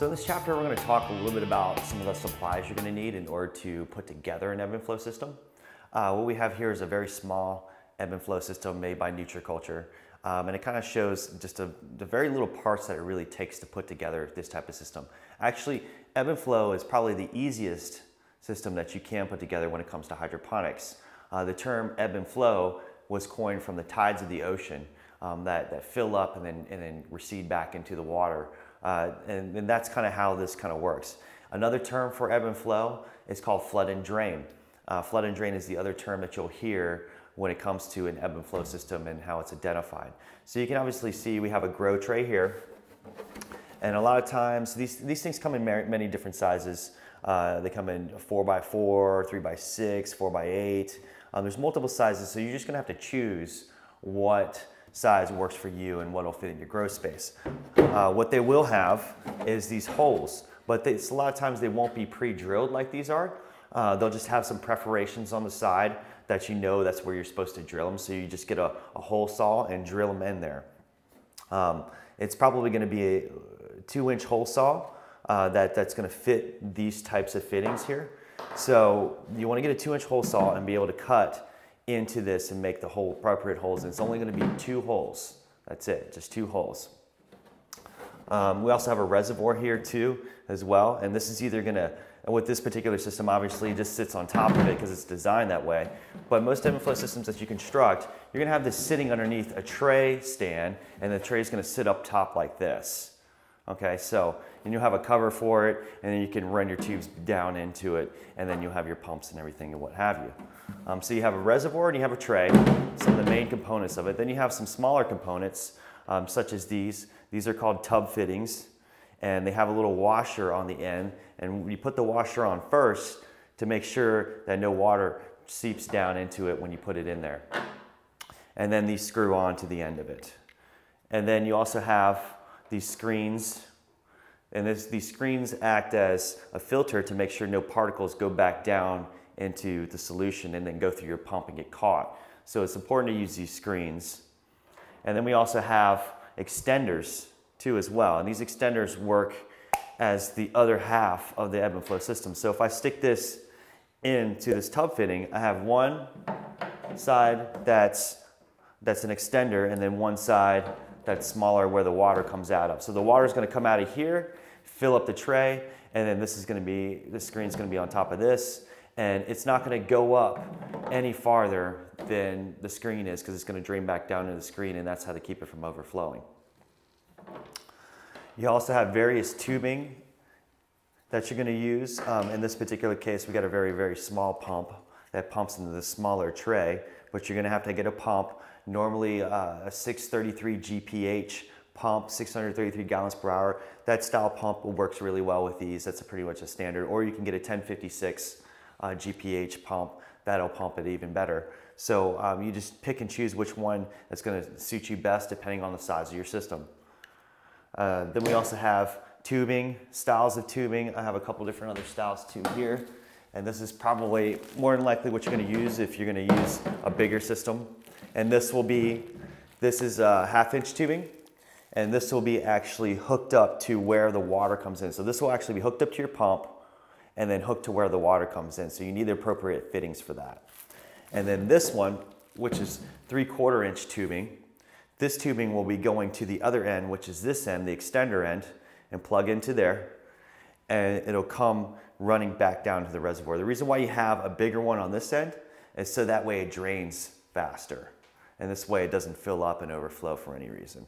So in this chapter, we're going to talk a little bit about some of the supplies you're going to need in order to put together an ebb and flow system. What we have here is a very small ebb and flow system made by Nutriculture. And it kind of shows just the very little parts that it really takes to put together this type of system. Actually, ebb and flow is probably the easiest system that you can put together when it comes to hydroponics. The term ebb and flow was coined from the tides of the ocean that fill up and then recede back into the water. And that's kind of how this kind of works. Another term for ebb and flow is called flood and drain. Flood and drain is the other term that you'll hear when it comes to an ebb and flow system and how it's identified. So you can obviously see we have a grow tray here. And a lot of times these things come in many different sizes. They come in 4x4, 3x6, 4x8. There's multiple sizes, so you're just gonna have to choose what size works for you and what will fit in your grow space. What they will have is these holes, but a lot of times they won't be pre-drilled like these are. They'll just have some perforations on the side that you know that's where you're supposed to drill them. So you just get a hole saw and drill them in there. It's probably going to be a 2-inch hole saw that's going to fit these types of fittings here. So you want to get a 2-inch hole saw and be able to cut into this and make the appropriate holes. And it's only going to be 2 holes. That's it, just 2 holes. We also have a reservoir here too as well. And this is either going to, with this particular system, obviously it just sits on top of it because it's designed that way. But most ebb and flow systems that you construct, you're going to have this sitting underneath a tray stand, and the tray is going to sit up top like this. Okay, so, and you'll have a cover for it, and then you can run your tubes down into it, and then you'll have your pumps and everything and what have you. So you have a reservoir and you have a tray, some of the main components of it. Then you have some smaller components, such as these. These are called tub fittings, and they have a little washer on the end, and you put the washer on first to make sure that no water seeps down into it when you put it in there. And then these screw on to the end of it. And then you also have these screens, and these screens act as a filter to make sure no particles go back down into the solution and then go through your pump and get caught. So it's important to use these screens. And then we also have extenders too as well. And these extenders work as the other half of the ebb and flow system. So if I stick this into this tub fitting, I have one side that's an extender, and then one side that's smaller where the water comes out of. So the water is going to come out of here, fill up the tray, and then this screen's going to be on top of this, and it's not going to go up any farther than the screen is because it's going to drain back down into the screen, and that's how to keep it from overflowing. You also have various tubing that you're going to use. In this particular case, we got a very, very small pump that pumps into the smaller tray, but you're going to have to get a pump, normally a 633 GPH pump, 633 gallons per hour. That style pump works really well with these. That's pretty much a standard. Or you can get a 1056 GPH pump. That'll pump it even better. So you just pick and choose which one that's going to suit you best depending on the size of your system. Then we also have tubing, styles of tubing. I have a couple different other styles too here. And this is probably more than likely what you're going to use if you're going to use a bigger system. And this is a 1/2-inch tubing. And this will be actually hooked up to where the water comes in. So this will actually be hooked up to your pump and then hooked to where the water comes in. So you need the appropriate fittings for that. And then this one, which is 3/4-inch tubing, this tubing will be going to the other end, which is this end, the extender end, and plug into there. And it'll come running back down to the reservoir. The reason why you have a bigger one on this end is so that way it drains faster. And this way it doesn't fill up and overflow for any reason.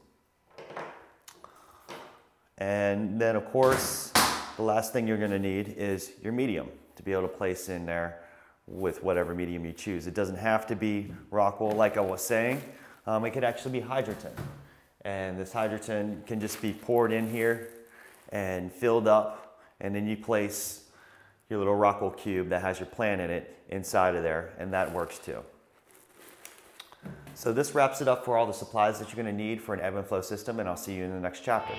And then of course, the last thing you're gonna need is your medium to be able to place in there with whatever medium you choose. It doesn't have to be rock wool like I was saying. It could actually be hydroton. And this hydroton can just be poured in here and filled up, and then you place your little rock wool cube that has your plant in it inside of there, and that works too. So this wraps it up for all the supplies that you're going to need for an ebb and flow system, and I'll see you in the next chapter.